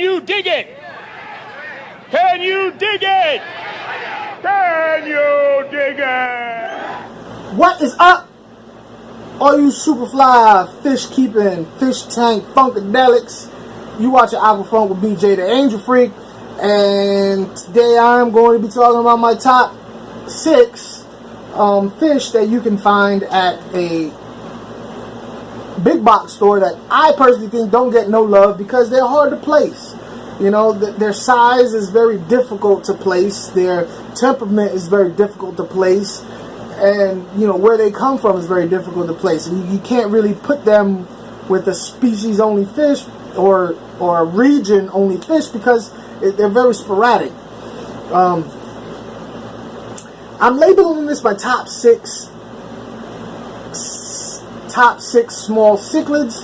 you dig it? Can you dig it? Can you dig it? What is up, all you Superfly fish keeping, fish tank funkadelics? You watching Aquafunk with BJ the Angel Freak, and today I'm going to be talking about my top 6 fish that you can find at a big box store that I personally think don't get no love because they're hard to place. You know, their size is very difficult to place, their temperament is very difficult to place, and you know where they come from is very difficult to place. And you can't really put them with a species only fish or a region only fish because they're very sporadic. I'm labeling this my top six small cichlids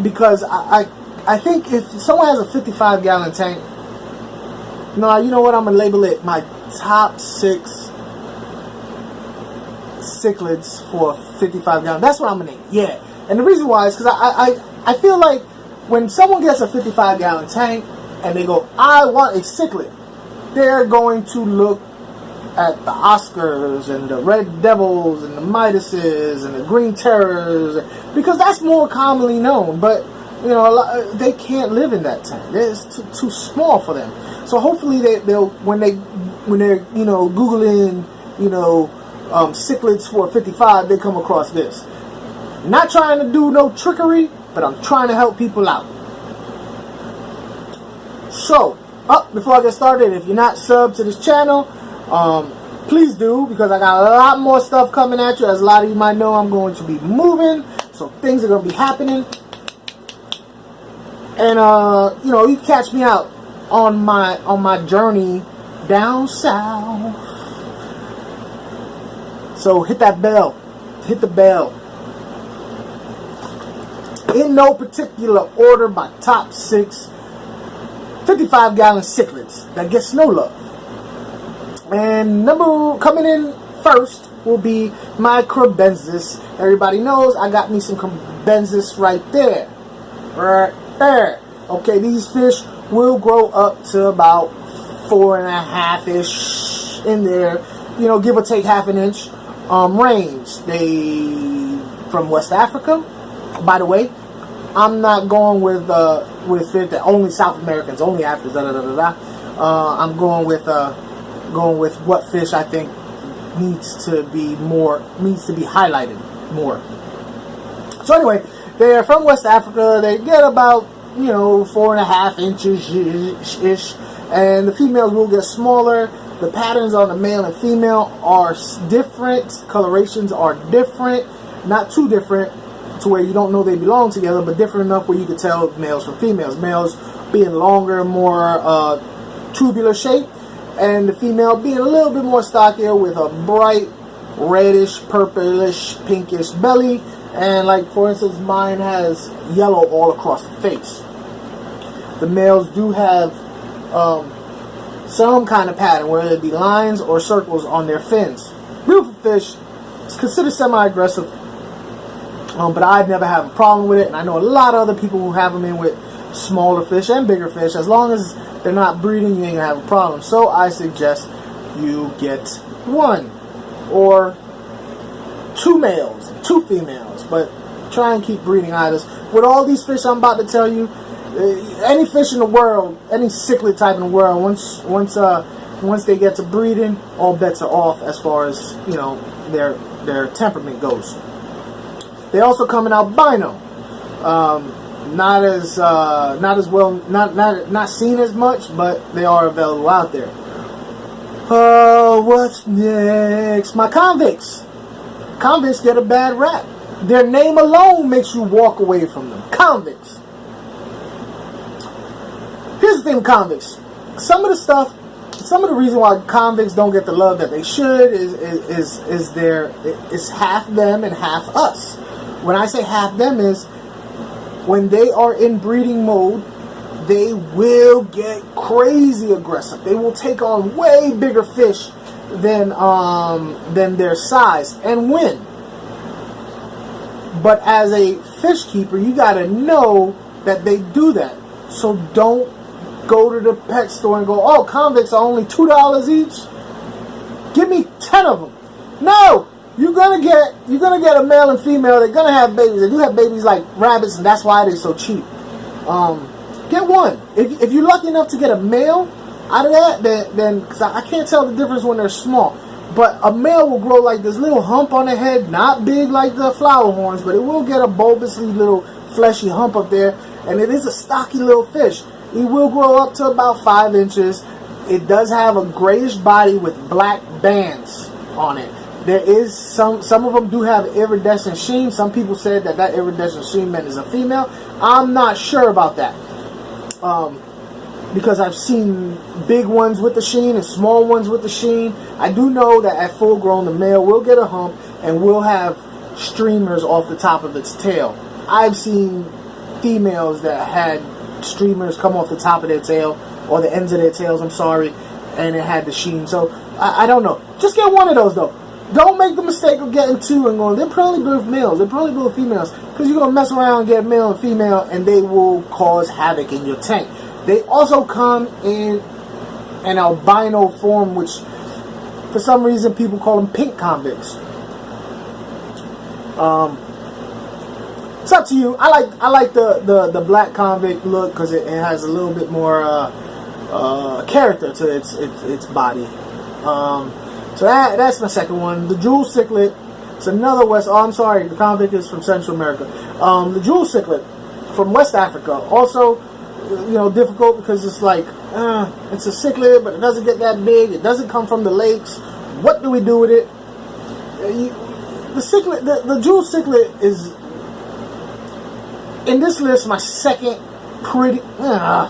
because I think if someone has a 55-gallon tank, no, you know what, I'm gonna label it my top 6 cichlids for 55-gallon. That's what I'm gonna name. Yeah, and the reason why is because I feel like when someone gets a 55-gallon tank and they go, I want a cichlid, they're going to look at the Oscars and the Red Devils and the Midases and the Green Terrors because that's more commonly known. But you know, they can't live in that tank. It's too small for them. So hopefully they'll when they're you know googling cichlids for 55, they come across this. Not trying to do no trickery, but I'm trying to help people out. So, before I get started, if you're not subbed to this channel, please do, because I got a lot more stuff coming at you. As a lot of you might know, I'm going to be moving, so things are going to be happening. And you know, you can catch me out on my journey down south. So hit that bell, hit the bell. In no particular order, my top 6 55-gallon cichlids that gets no love. And coming in first will be my Crebensis. Everybody knows I got me some Crebensis right there. Right there. Okay, these fish will grow up to about 4.5-ish in there, you know, give or take half an inch range. They from West Africa. By the way, I'm not going with fish that only South Americans, only Africans. I'm going with what fish I think needs to be highlighted more. So anyway, they're from West Africa. They get about 4.5 inches ish, and the females will get smaller. The patterns on the male and female are different. Colorations are different, not too different to where you don't know they belong together, but different enough where you can tell males from females. Males being longer, more tubular shape, and the female being a little bit more stockier with a bright reddish, purplish, pinkish belly. And like for instance, mine has yellow all across the face. The males do have some kind of pattern, whether it be lines or circles on their fins. Beautiful fish. It's considered semi-aggressive, but I've never had a problem with it, and I know a lot of other people who have them in with smaller fish and bigger fish. As long as they're not breeding, you ain't gonna have a problem. So I suggest you get 1 or 2 males and 2 females, but try and keep breeding either. With all these fish I'm about to tell you, any fish in the world, any cichlid type in the world, once they get to breeding, all bets are off as far as their temperament goes. They also come in albino, not seen as much, but they are available out there. What's next? My convicts. Convicts get a bad rap. Their name alone makes you walk away from them. Convicts. Here's the thing with convicts. Some of the reason why convicts don't get the love that they should is half them and half us. When I say half them is when they are in breeding mode, they will get crazy aggressive. They will take on way bigger fish than their size and win. But as a fish keeper, you got to know that they do that. So don't go to the pet store and go, oh, convicts are only $2 each. Give me 10 of them. No, you're gonna get a male and female. They're gonna have babies. They do have babies like rabbits, and that's why they're so cheap. Get one. If you're lucky enough to get a male out of that, then because I can't tell the difference when they're small. But a male will grow like this little hump on the head, not big like the flower horns, but it will get a bulbously little fleshy hump up there, and it is a stocky little fish. It will grow up to about 5 inches. It does have a grayish body with black bands on it. There is some of them do have iridescent sheen. Some people said that iridescent sheen meant is a female. I'm not sure about that. Because I've seen big ones with the sheen and small ones with the sheen. I do know that at full grown, the male will get a hump and will have streamers off the top of its tail. I've seen females that had streamers come off the top of their tail, or the ends of their tails, I'm sorry, and it had the sheen. So, I don't know. Just get one of those, though. Don't make the mistake of getting two and going, they're probably both males, they're probably both females, because you're going to mess around and get male and female, and they will cause havoc in your tank. They also come in an albino form, which for some reason people call them pink convicts. It's up to you. I like the black convict look because it has a little bit more character to its body. So that's my second one. The jewel cichlid. It's another the convict is from Central America. The jewel cichlid from West Africa. Also, difficult because it's like, it's a cichlid, but it doesn't get that big. It doesn't come from the lakes. What do we do with it? The jewel cichlid is, in this list, my second pretty, I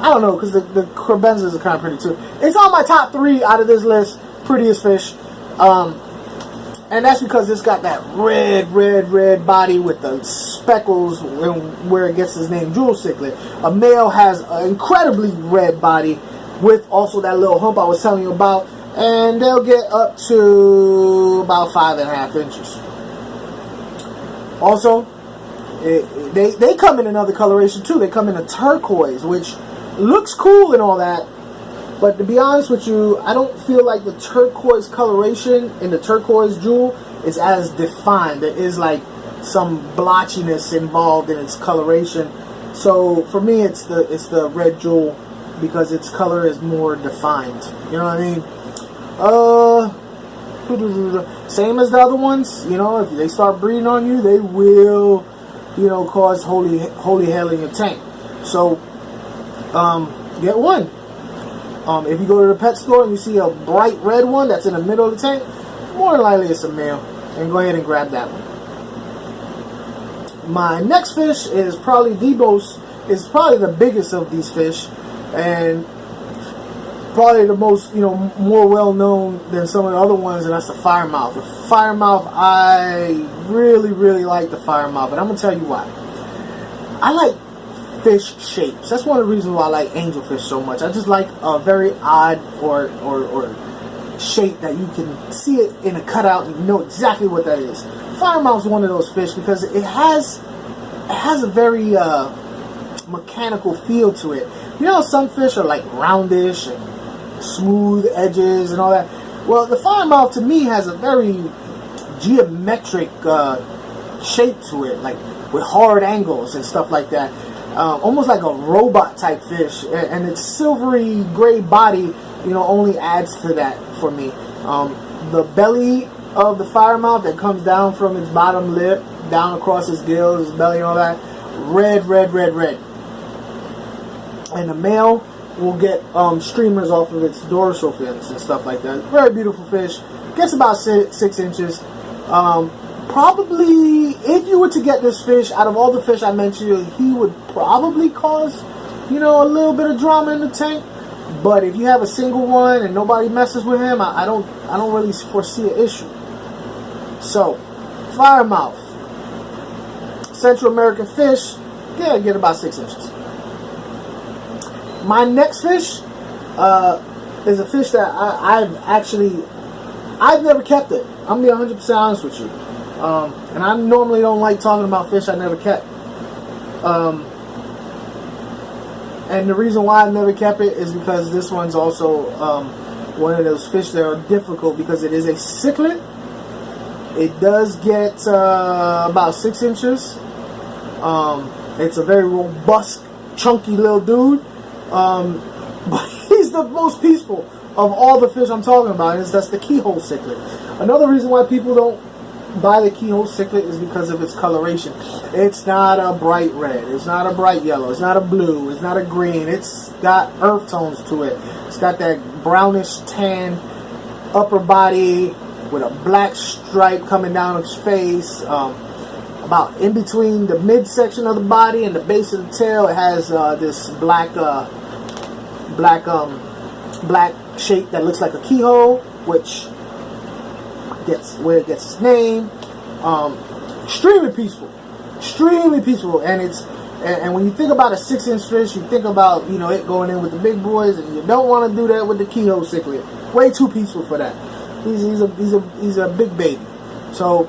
don't know, because the crabenzas are kind of pretty too. It's on my top 3 out of this list, prettiest fish. And that's because it's got that red body with the speckles where it gets its name, jewel cichlid. A male has an incredibly red body with also that little hump I was telling you about, and they'll get up to about 5.5 inches. Also, they come in another coloration too. They come in a turquoise, which looks cool and all that. But to be honest with you, I don't feel like the turquoise coloration in the turquoise jewel is as defined. There is like some blotchiness involved in its coloration. So for me, it's the red jewel because its color is more defined. You know what I mean? Same as the other ones. If they start breeding on you, they will, cause holy hell in your tank. So get one. If you go to the pet store and you see a bright red one that's in the middle of the tank, more than likely it's a male. And go ahead and grab that one. My next fish is probably the biggest of these fish, and probably the most, more well known than some of the other ones, and that's the firemouth. The firemouth, I really, really like the firemouth, and I'm gonna tell you why. I like fish shapes. That's one of the reasons why I like angelfish so much. I just like a very odd or shape that you can see it in a cutout and you know exactly what that is. Firemouth is one of those fish because it has a very mechanical feel to it. Some fish are like roundish and smooth edges and all that. Well, the firemouth to me has a very geometric shape to it, like with hard angles and stuff like that. Almost like a robot type fish, and its silvery gray body, only adds to that for me. The belly of the firemouth that comes down from its bottom lip, down across its gills, its belly, and all that, red. And the male will get streamers off of its dorsal fins and stuff like that. Very beautiful fish. Gets about 6 inches. Probably, if you were to get this fish, out of all the fish I mentioned, he would probably cause, a little bit of drama in the tank. But if you have a single one and nobody messes with him, I don't really foresee an issue. So, firemouth, Central American fish, get about 6 inches. My next fish is a fish that I've never kept it. I'm gonna be 100% honest with you. And I normally don't like talking about fish I never kept. And the reason why I never kept it is because this one's also one of those fish that are difficult because it is a cichlid. It does get about 6 inches. It's a very robust, chunky little dude. But he's the most peaceful of all the fish I'm talking about. That's the keyhole cichlid. Another reason why people don't buy the keyhole cichlid is because of its coloration. It's not a bright red. It's not a bright yellow. It's not a blue. It's not a green. It's got earth tones to it. It's got that brownish tan upper body with a black stripe coming down its face. About in between the midsection of the body and the base of the tail, it has this black shape that looks like a keyhole, which where it gets its name. Extremely peaceful, and when you think about a 6-inch fish, you think about it going in with the big boys, and you don't want to do that with the keyhole cichlid. Way too peaceful for that. He's a big baby. So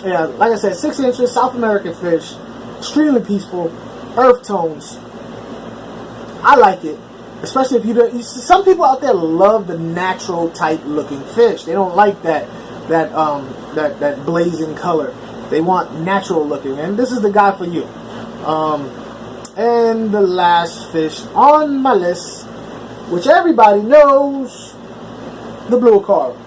yeah, like I said, 6 inches, South American fish, extremely peaceful, earth tones. I like it. Especially if you don't. Some people out there love the natural type looking fish. They don't like that blazing color. They want natural looking, and this is the guy for you. And the last fish on my list, which everybody knows, the blue carp.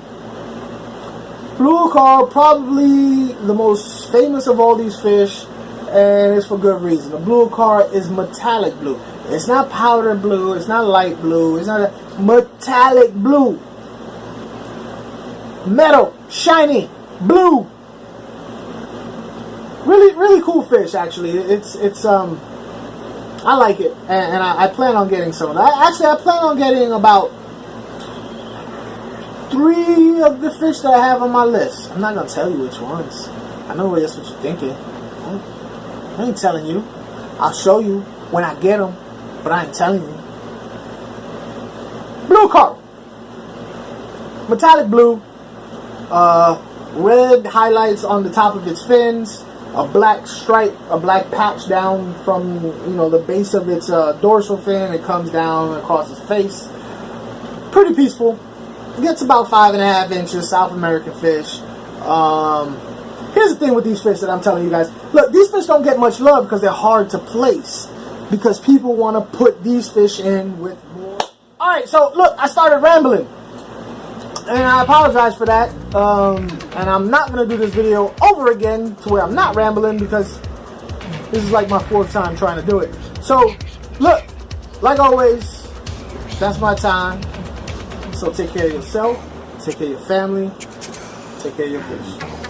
Blue carp, probably the most famous of all these fish, and it's for good reason. The blue carp is metallic blue. It's not powder blue. It's not light blue. It's not a metallic blue. Metal, shiny, blue. Really, really cool fish. Actually, it's I like it, and I plan on getting some of that. Actually, I plan on getting about 3 of the fish that I have on my list. I'm not gonna tell you which ones. I know that's what you're thinking. I ain't telling you. I'll show you when I get them. But I ain't telling you. Blue carp. Metallic blue. Red highlights on the top of its fins. A black stripe, a black patch down from the base of its dorsal fin. It comes down across its face. Pretty peaceful. It gets about 5.5 inches. South American fish. Here's the thing with these fish that I'm telling you guys. Look, these fish don't get much love because they're hard to place. Because people want to put these fish in with more. Alright, so look, I started rambling. And I apologize for that. And I'm not going to do this video over again to where I'm not rambling because this is like my 4th time trying to do it. So, look, like always, that's my time. So take care of yourself, take care of your family, take care of your fish.